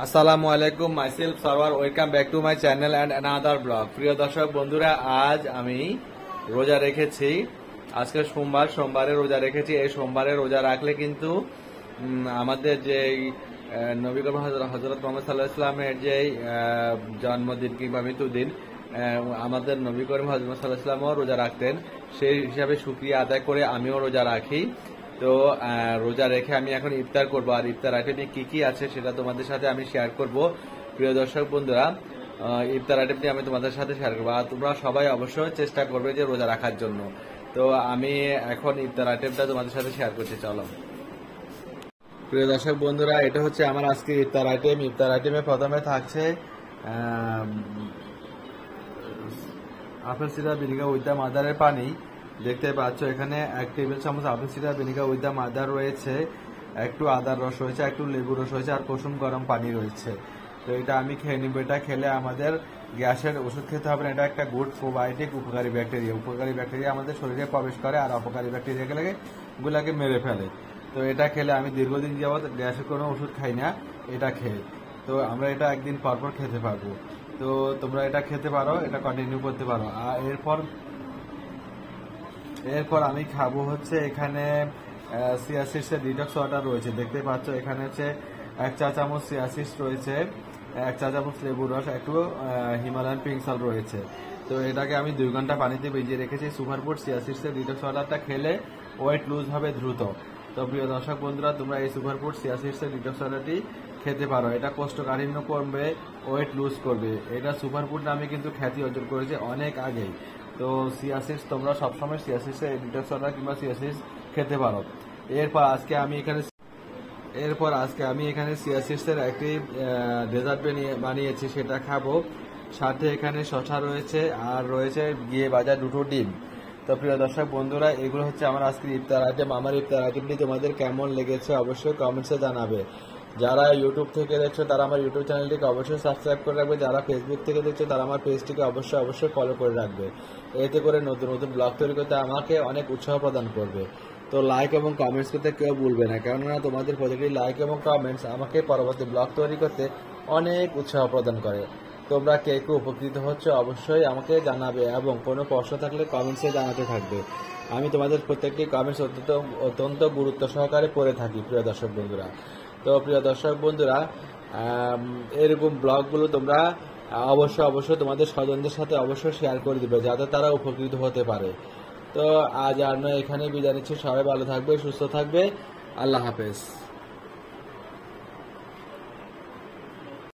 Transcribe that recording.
আসসালামু আলাইকুম, myself Sarwar, welcome back to my channel and another blog. প্রিয় দর্শক বন্ধুরা, আজ আমি রোজা রেখেছি। আজকে সোমবারে রোজা রেখেছি। এই সোমবারে রোজা রাখলে কিন্তু আমাদের যে নবী করিম হযরত মুহাম্মদ সাল্লাল্লাহু আলাইহি ওয়াসাল্লামের যে জন্মদিন কিংবা মৃত্যুদিন, আমাদের নবী করিম হযরত মুহাম্মদ সাল্লাল্লাহু আলাইহি ওয়াসাল্লামও রোজা রাখতেন। সেই হিসাবে শুকরিয়া আদায় করে আমিও রোজা রাখি। তো রোজা রেখে আমি এখন ইফতার করবো, আর ইফতার আইটেমে কি কি আছে সেটা তোমাদের সাথে আমি শেয়ার করব। প্রিয় দর্শক বন্ধুরা, ইফতার আইটেমটি আমি তোমাদের সাথে শেয়ার করবো, আর তোমরা সবাই অবশ্যই চেষ্টা করবে যে রোজা রাখার জন্য। তো আমি এখন ইফতার আইটেমটা তোমাদের সাথে শেয়ার করছি, চলো। প্রিয় দর্শক বন্ধুরা, এটা হচ্ছে আমার আজকে ইফতার আইটেম। ইফতার আইটেমে প্রথমে থাকছে apple syrup vinegar with the মাদারের পানি। দেখতে পাচ্ছ এখানে 1 টেবিল চামচ apple syrup vinegar with the mother রয়েছে, একটু আদার রস রয়েছে, একটু লেবু রস রয়েছে, আর কুসুম গরম পানি রয়েছে। তো এটা আমি খেয়ে নিব। এটা খেলে আমাদের গ্যাসের ওষুধ খেতে হবে না। এটা একটা গুড প্রোবায়োটিক, উপকারী ব্যাকটেরিয়া আমাদের শরীরে প্রবেশ করে, আর অপকারী ব্যাকটেরিয়াগুলোকে মেরে ফেলে। তো এটা খেলে আমি দীর্ঘদিন যাবৎ গ্যাসের কোনো ওষুধ খাই না এটা খেয়ে। তো আমরা এটা একদিন পরপর খেতে পারবো। তো তোমরা এটা খেতে পারো, এটা কন্টিনিউ করতে পারো। আর এরপর আমি খাবো হচ্ছে এখানে চিয়া সিডসের ডিটক্স ওয়াটার রয়েছে। দেখতে পাচ্ছ এখানে হচ্ছে 1 চা চামচ চিয়া সিডস রয়েছে, 1 চা চামচ লেবুর রস, একটু হিমালয়ান পিঙ্ক সল্ট রয়েছে। তো এটাকে আমি 2 ঘন্টা পানিতে ভিজিয়ে রেখেছি। সুপারফুড চিয়া সিডসের ডিটক্স ওয়াটারটা খেলে ওয়েট লুজ হবে দ্রুত। তো প্রিয় দর্শক বন্ধুরা, তোমরা এই সুপারফুড চিয়া সিডসের ডিটক্স ওয়াটারটি খেতে পারো। এটা কোষ্ঠকাঠিন্য কমবে, ওয়েট লুজ করবে। এটা সুপারফুড নামে কিন্তু খ্যাতি অর্জন করেছে অনেক আগেই। তো চিয়া সিডস তোমরা সবসময় চিয়া সিডসের ডিটক্স ওয়াটার কিংবা চিয়া সিডস খেতে পারো। এরপর আজকে আমি এখানে চিয়া সিডসের একটি ডেজার্ট বানিয়েছি, সেটা খাবো। সাথে এখানে শসা রয়েছে, আর রয়েছে গিয়ে ভাজা 2টো ডিম। তো প্রিয় দর্শক বন্ধুরা, এগুলো হচ্ছে আমার আজকের ইফতার আইটেম। আমার ইফতার আইটেমটি তোমাদের কেমন লেগেছে অবশ্যই কমেন্টসে জানাবে। যারা ইউটিউব থেকে দেখছো তারা আমার ইউটিউব চ্যানেলটিকে অবশ্যই সাবস্ক্রাইব করে রাখবে। যারা ফেসবুক থেকে দেখছো তারা আমার পেজটিকে অবশ্যই ফলো করে রাখবে। এতে করে নতুন নতুন ব্লগ তৈরি করতে আমাকে অনেক উৎসাহ প্রদান করবে। তো লাইক এবং কমেন্টস করতে কেউ ভুলবে না, কেননা তোমাদের প্রতিটি লাইক এবং কমেন্টস আমাকে পরবর্তী ব্লগ তৈরি করতে অনেক উৎসাহ প্রদান করে। তোমরা কে কে উপকৃত হচ্ছে অবশ্যই আমাকে জানাবে, এবং কোনো প্রশ্ন থাকলে কমেন্টসে জানাতে থাকবে। আমি তোমাদের প্রত্যেকটি কমেন্টস অত্যন্ত গুরুত্ব সহকারে পড়ে থাকি প্রিয় দর্শক বন্ধুরা। তো প্রিয় দর্শক বন্ধুরা, এরকম ব্লগগুলো তোমরা অবশ্যই তোমাদের স্বজনদের সাথে অবশ্যই শেয়ার করে দিবে, যাতে তারা উপকৃত হতে পারে। তো আজ আর নয়, এখানে বিদায় নিচ্ছি। সবাই ভালো থাকবে, সুস্থ থাকবে। আল্লাহ হাফেজ।